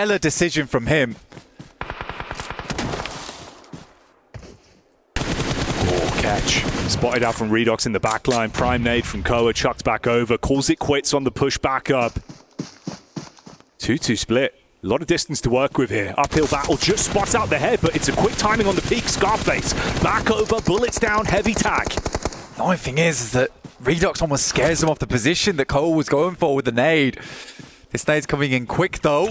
Stellar decision from him. Catch. Spotted out from Redox in the back line. Prime nade from Koa, chucked back over. Calls it quits on the push back up. 2-2 split. A lot of distance to work with here. Uphill battle, just spots out the head, but it's a quick timing on the peak. Scarface, back over, bullets down, heavy tag. The only thing is that Redox almost scares him off the position that Koa was going for with the nade. This nade's coming in quick though.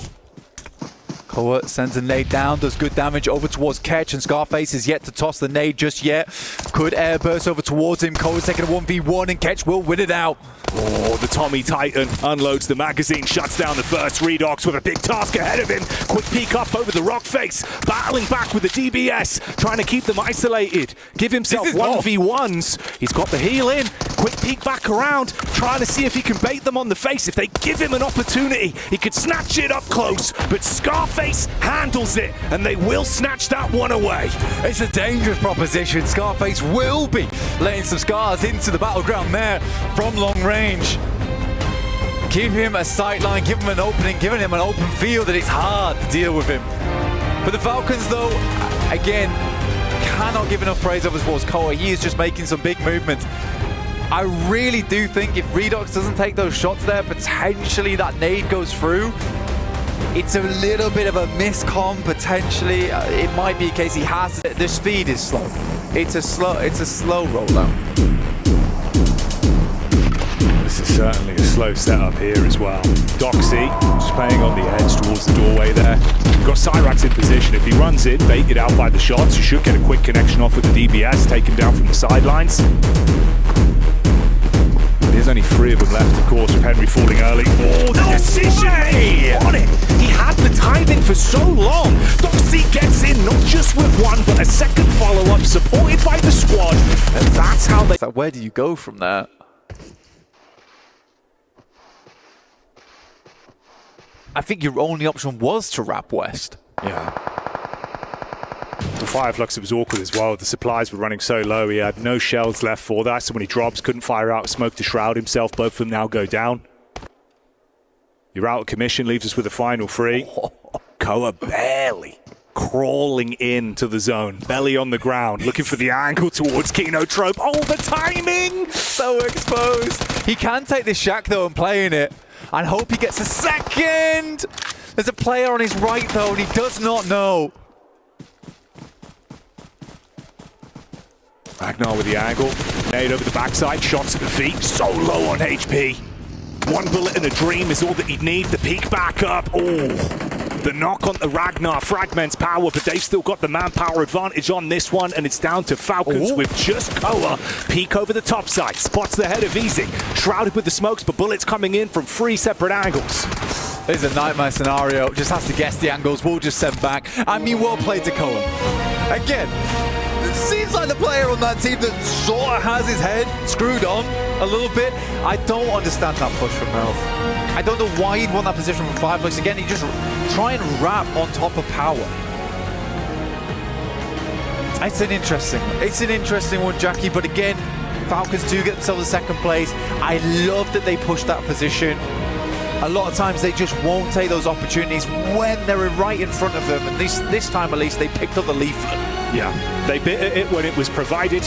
Koa sends a nade down, does good damage over towards Ketch, and Scarface is yet to toss the nade just yet. Could air burst over towards him. Koa's taking a 1v1 and Ketch will win it out. Oh, the Tommy Titan unloads the magazine, shuts down the first. Redox with a big task ahead of him. Quick peek up over the rock face, battling back with the DBS, trying to keep them isolated. Give himself 1v1s. He's got the heal in. Quick peek back around, trying to see if he can bait them on the face. If they give him an opportunity, he could snatch it up close, but Scarface handles it, and they will snatch that one away. It's a dangerous proposition. Scarface will be letting some scars into the battleground there from long range. Give him a sight line, give him an opening, giving him an open field, that it's hard to deal with him. For the Falcons though, again, cannot give enough praise over towards Koa. He is just making some big movements. I really do think if Redox doesn't take those shots there, potentially that nade goes through. It's a little bit of a miscom, potentially. It might be a case he has it. The speed is slow. It's a slow rollout. This is certainly a slow setup here as well. Doxy just playing on the edge towards the doorway there. You've got Cyrax in position. If he runs in, baited out by the shots, you should get a quick connection off with the DBS, taken down from the sidelines. There's only 3 of them left, of course, with Henry falling early. Oh, the decision! He on it! He had the timing for so long. Doxy gets in, not just with one, but a second follow-up, supported by the squad. And that's how they... So where do you go from there? I think your only option was to wrap west. Yeah. The Fireflux, it was awkward as well. The supplies were running so low, he had no shells left for that. So when he drops, couldn't fire out smoke to shroud himself. Both of them now go down. You're out of commission, leaves us with a final 3. Koa barely crawling into the zone, belly on the ground, looking for the angle towards Kino Trope. Oh, the timing! So exposed. He can take this shack though and play in it, and hope he gets a second. There's a player on his right though, and he does not know. Ragnar with the angle, nade over the backside, shots at the feet, so low on HP. 1 bullet and a dream is all that he'd need. The peek back up, oh. The knock on the Ragnar fragments power, but they've still got the manpower advantage on this one, and it's down to Falcons with just Koa. Peek over the top side, spots the head of Easy, shrouded with the smokes, but bullets coming in from 3 separate angles. This is a nightmare scenario, just has to guess the angles, we'll just send back. I mean, well played to Koa. Again, it seems like the player on that team that sort of has his head screwed on a little bit. I don't understand that push from Melf. I don't know why he'd want that position from Fireflux. Again, he just try and wrap on top of power. It's an interesting one, Jackie, but again, Falcons do get themselves a second place. I love that they push that position. A lot of times they just won't take those opportunities when they're right in front of them, and this time at least they picked up the leaflet. Yeah, they bit at it when it was provided.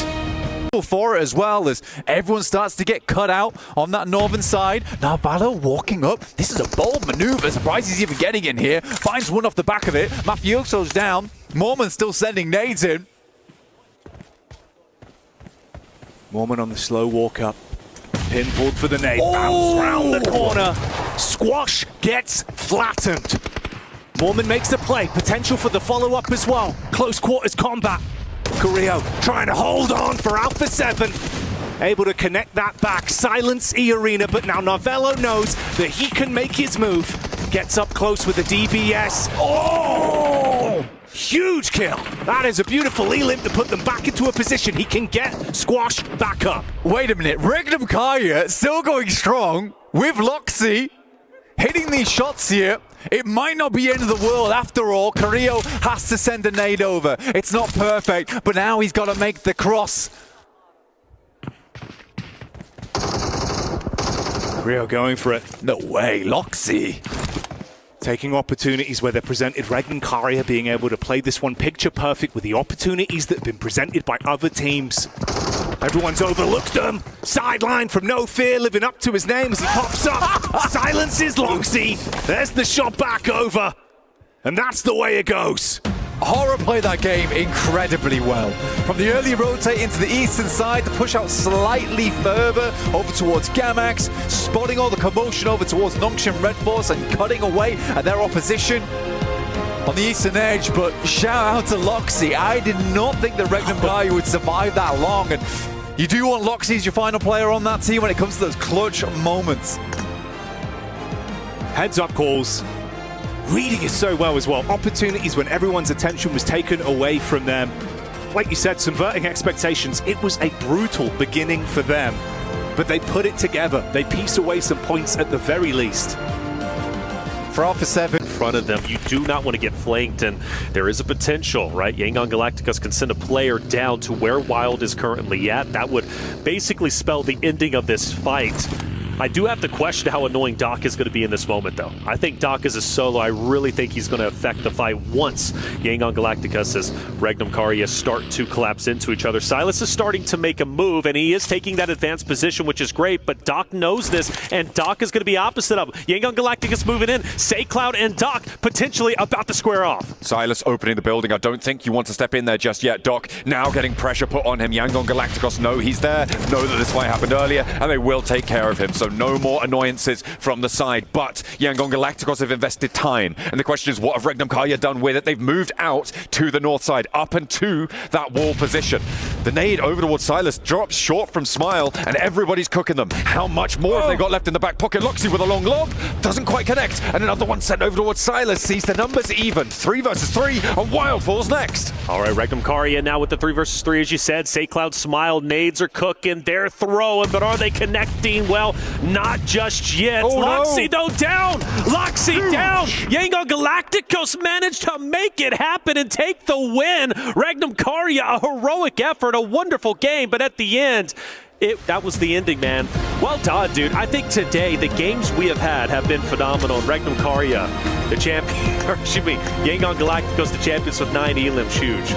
For it as well, as everyone starts to get cut out on that northern side. Now Balor walking up. This is a bold maneuver. Surprised he's even getting in here. Finds one off the back of it. Mafioso's down. Mormon still sending nades in. Mormon on the slow walk up. Pin pulled for the nade. Bounce round the corner. Squash gets flattened. Mormon makes the play. Potential for the follow-up as well. Close quarters combat. Carrillo trying to hold on for Alpha 7. Able to connect that back. Silence E-Arena, but now Novello knows that he can make his move. Gets up close with the DBS. Oh! Huge kill. That is a beautiful E-Limp to put them back into a position. He can get Squash back up. Wait a minute. Regnum Kaya still going strong with Loxy. Hitting these shots here. It might not be the end of the world after all. Carrillo has to send a nade over. It's not perfect, but now he's got to make the cross. Carrillo going for it. No way, Loxy. Taking opportunities where they're presented. Ragnar being able to play this one picture perfect with the opportunities that have been presented by other teams. Everyone's overlooked them. Sideline from No Fear, living up to his name as he pops up. Silences Loxy. There's the shot back over. And that's the way it goes. Horror played that game incredibly well. From the early rotate into the eastern side, to push out slightly further over towards Gamax, spotting all the commotion over towards Nongshim Red Force and cutting away at their opposition on the eastern edge. But shout out to Loxy. I did not think that Ragnar would survive that long. And you do want Loxy as your final player on that team when it comes to those clutch moments. Heads up calls. Reading it so well as well. Opportunities when everyone's attention was taken away from them. Like you said, subverting expectations. It was a brutal beginning for them, but they put it together. They pieced away some points at the very least. For Alpha 7. In front of them, you do not want to get flanked, and there is a potential, right? Yangon Galacticos can send a player down to where Wild is currently at. That would basically spell the ending of this fight. I do have to question how annoying Doc is going to be in this moment, though. I think Doc is a solo. I really think he's going to affect the fight once Yangon Galacticos as Regnum Karya start to collapse into each other. Silas is starting to make a move, and he is taking that advanced position, which is great, but Doc knows this, and Doc is going to be opposite of him. Yangon Galacticos moving in. SayCloud and Doc potentially about to square off. Silas opening the building. I don't think you want to step in there just yet. Doc now getting pressure put on him. Yangon Galacticos know he's there, know that this fight happened earlier, and they will take care of him. So no more annoyances from the side, but Yangon Galacticos have invested time, and the question is, what have Regnum Karya done with it? They've moved out to the north side, up and to that wall position. The nade over towards Silas drops short from Smile, and everybody's cooking them. How much more have they got left in the back pocket? Loxy with a long lob, doesn't quite connect, and another one sent over towards Silas, sees the numbers even. 3 versus 3, and Wild falls next. All right, Regnum Karya now with the 3 versus 3, as you said. SayCloud, Smile, nades are cooking, they're throwing, but are they connecting? Well, not just yet. Loxy though down. Loxy down. Yangon Galacticos managed to make it happen and take the win. Regnum Karya, a heroic effort, a wonderful game, but at the end, that was the ending, man. Well done, dude. I think today the games we have been phenomenal. Regnum Karya, the champion, or excuse me, Yangon Galacticos, the champions with 9 elims, huge.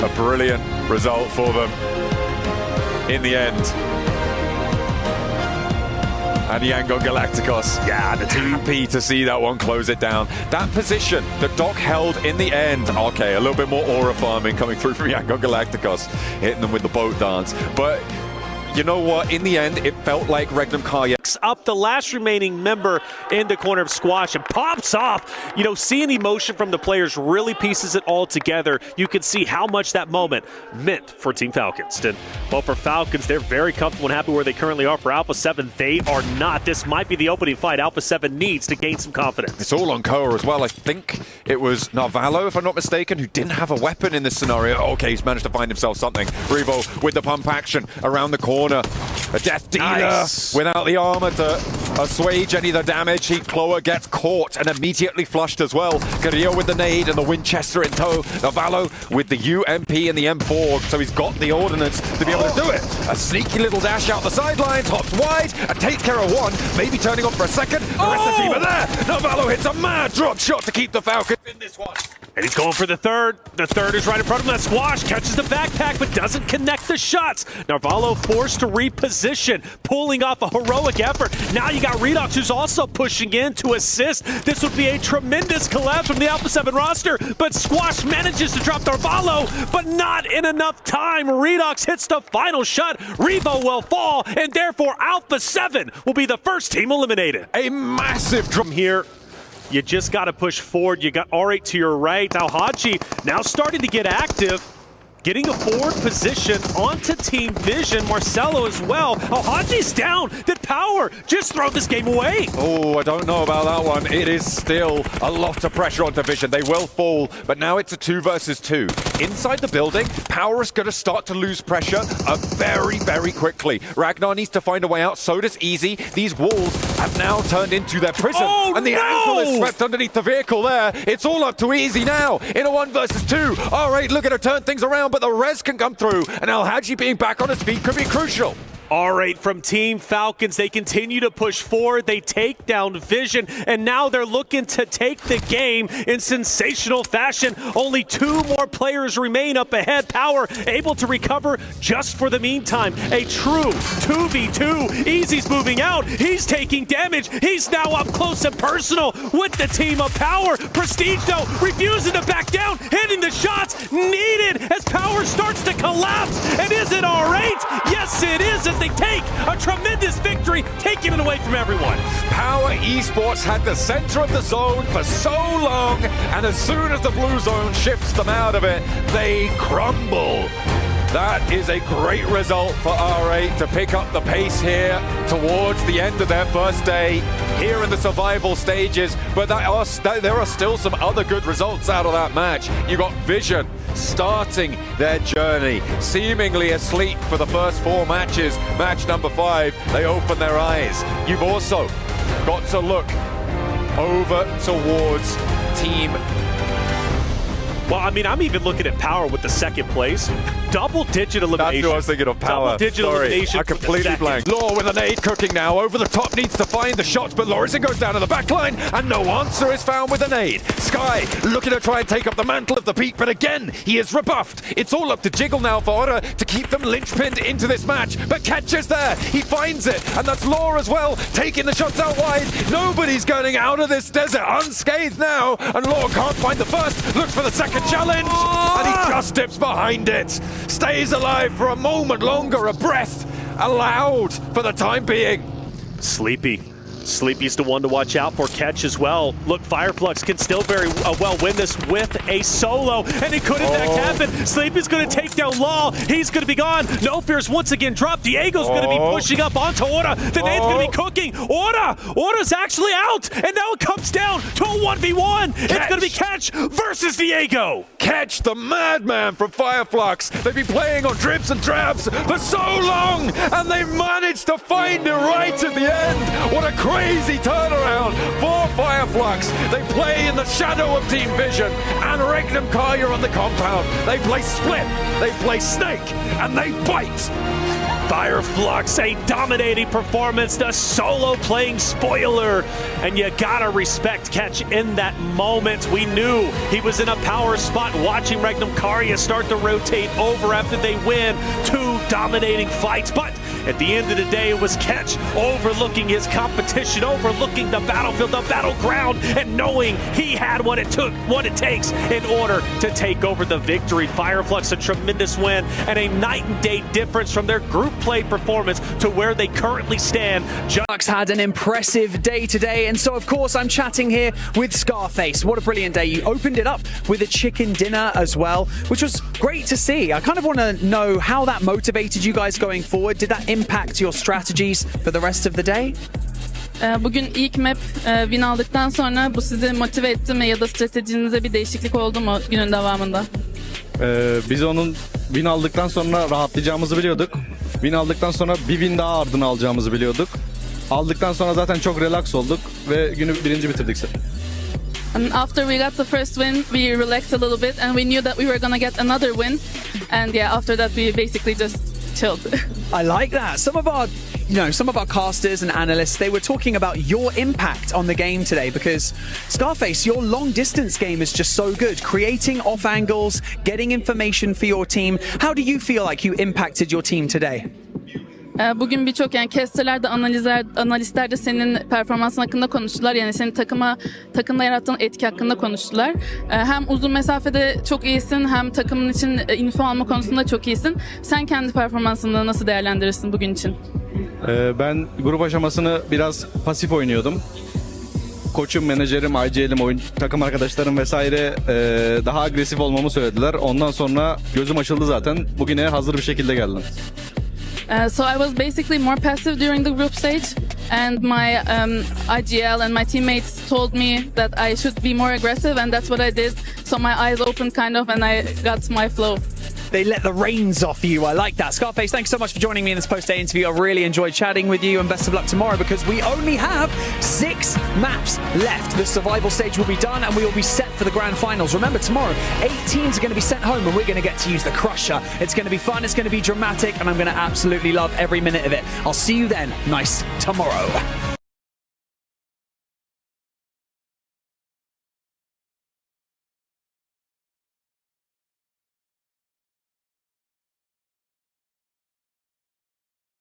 A brilliant result for them in the end. And Yangon Galacticos, yeah, the team happy to see that one close it down. That position that Doc held in the end, okay, a little bit more aura farming coming through from Yangon Galacticos, hitting them with the boat dance. But you know what? In the end, it felt like Regnum Karya up the last remaining member in the corner of Squash and pops off. You know, seeing emotion from the players really pieces it all together. You can see how much that moment meant for Team Falcons. And well, for Falcons, they're very comfortable and happy where they currently are. For Alpha 7, they are not. This might be the opening fight. Alpha 7 needs to gain some confidence. It's all on Koa as well. I think it was Narvalo, if I'm not mistaken, who didn't have a weapon in this scenario. Okay, he's managed to find himself something. Revo with the pump action around the corner. A death dealer without the armor to assuage any of the damage. Kloa gets caught and immediately flushed as well. Carrillo with the nade and the Winchester in tow. Navallo with the UMP and the M4, so he's got the ordnance to be able to do it. A sneaky little dash out the sidelines, hops wide, and takes care of one, maybe turning on for a second. The rest of the team are there. Navallo hits a mad drop shot to keep the Falcons in this one. And he's going for the third. The third is right in front of him. That Squash catches the backpack, but doesn't connect the shots. Narvalo forced to reposition, pulling off a heroic effort. Now you got Redox, who's also pushing in to assist. This would be a tremendous collapse from the Alpha 7 roster, but Squash manages to drop Narvalo, but not in enough time. Redox hits the final shot. Revo will fall, and therefore Alpha 7 will be the first team eliminated. A massive drop here. You just got to push forward. You got R8 to your right. Now Haji now starting to get active. Getting a forward position onto Team Vision. Marcelo as well. Oh, Haji's down. Did Power just throw this game away? Oh, I don't know about that one. It is still a lot of pressure onto Vision. They will fall, but now it's a 2 versus 2. Inside the building, Power is going to start to lose pressure very, very quickly. Ragnar needs to find a way out. So does Easy. These walls have now turned into their prison. And the ankle is swept underneath the vehicle there. It's all up to Easy now in a 1 versus 2. All right, look at her turn things around, but the res can come through, and Al Haji being back on his feet could be crucial. All right, from Team Falcons, they continue to push forward. They take down Vision, and now they're looking to take the game in sensational fashion. Only 2 more players remain up ahead. Power able to recover just for the meantime. A true 2v2. Easy's moving out. He's taking damage. He's now up close and personal with the team of Power. Prestige, though, refusing to back down, hitting the shots needed as Power starts to collapse. And is it all right? Yes, it is, as they take a tremendous victory, taking it away from everyone. Power Esports had the center of the zone for so long, and as soon as the blue zone shifts them out of it, they crumble. That is a great result for R8 to pick up the pace here towards the end of their first day here in the survival stages. But there are still some other good results out of that match. You got Vision starting their journey, seemingly asleep for the first 4 matches. Match number 5, they open their eyes. You've also got to look over towards Team. Well, I mean, I'm even looking at Power with the second place. Double-digit elimination. That's who I was thinking of, Power. Double-digit elimination. I completely blanked. Law with an nade cooking now. Over the top, needs to find the shot, but Lorison goes down to the back line, and no answer is found with a nade. Sky looking to try and take up the mantle of the peak, but again, he is rebuffed. It's all up to Jiggle now for Ora to keep them linchpinned into this match, but Catch is there. He finds it, and that's Law as well, taking the shots out wide. Nobody's getting out of this desert unscathed now, and Law can't find the first, looks for the second challenge, and he just dips behind it. Stays alive for a moment longer, a breath allowed for the time being. Sleepy's the one to watch out for. Catch as well. Look, Fireflux can still very well win this with a solo, and it could in fact happen. Sleepy's going to take down Law. He's going to be gone. No Fears once again dropped. Diego's going to be pushing up onto Ora. The nade's going to be cooking. Ora's actually out, and now it comes down to a 1v1. It's going to be Catch versus Diego. Catch, the madman from Fireflux. They've been playing on dribs and drabs for so long, and they managed to find it right at the end. What a crazy turnaround for Fireflux. They play in the shadow of Team Vision and Regnum Kaya on the compound. They play Split, they play Snake, and they bite. Fireflux, a dominating performance, the solo playing spoiler, and you gotta respect Catch in that moment. We knew he was in a power spot, watching Regnum Karya start to rotate over after they win 2 dominating fights, but at the end of the day, it was Catch overlooking his competition, overlooking the battlefield, the battleground, and knowing he had what it takes in order to take over the victory. Fireflux, a tremendous win, and a night and day difference from their group play performance to where they currently stand. Jux had an impressive day today, and so of course I'm chatting here with Scarface. What a brilliant day. You opened it up with a chicken dinner as well, which was great to see. I kind of want to know how that motivated you guys going forward. Did that impact your strategies for the rest of the day? Bugün ilk map win aldıktan sonra bu sizi motive etti mi ya da stratejinize bir değişiklik oldu mu günün devamında? Biz onun win aldıktan sonra rahatlayacağımızı biliyorduk. Win aldıktan sonra bir win daha ardına alacağımızı biliyorduk. Aldıktan sonra zaten çok relax olduk ve günü birinci bitirdik. And after we got the first win, we relaxed a little bit and we knew that we were gonna get another win. And yeah, after that we basically just chilled. I like that. Some of our casters and analysts, they were talking about your impact on the game today because Scarface, your long distance game is just so good. Creating off angles, getting information for your team. How do you feel like you impacted your team today? Bugün birçok yani casterler de analistler de senin performansın hakkında konuştular. Yani senin takımda yarattığın etki hakkında konuştular. Hem uzun mesafede çok iyisin hem takımın için info alma konusunda çok iyisin. Sen kendi performansını nasıl değerlendirirsin bugün için? Ben grup aşamasını biraz pasif oynuyordum. Koçum, menajerim, IGL'im, takım arkadaşlarım vesaire daha agresif olmamı söylediler. Ondan sonra gözüm açıldı zaten. Bugüne hazır bir şekilde geldim. So I was basically more passive during the group stage, and my IGL and my teammates told me that I should be more aggressive, and that's what I did. So my eyes opened kind of, and I got my flow. they let the reins off you. I like that. Scarface, thanks so much for joining me in this post-day interview. I really enjoyed chatting with you, and best of luck tomorrow because we only have 6 maps left. The survival stage will be done and we will be set for the grand finals. Remember, tomorrow 8 teams are going to be sent home and we're going to get to use the Crusher. It's going to be fun, it's going to be dramatic, and I'm going to absolutely love every minute of it. I'll see you then. Nice tomorrow.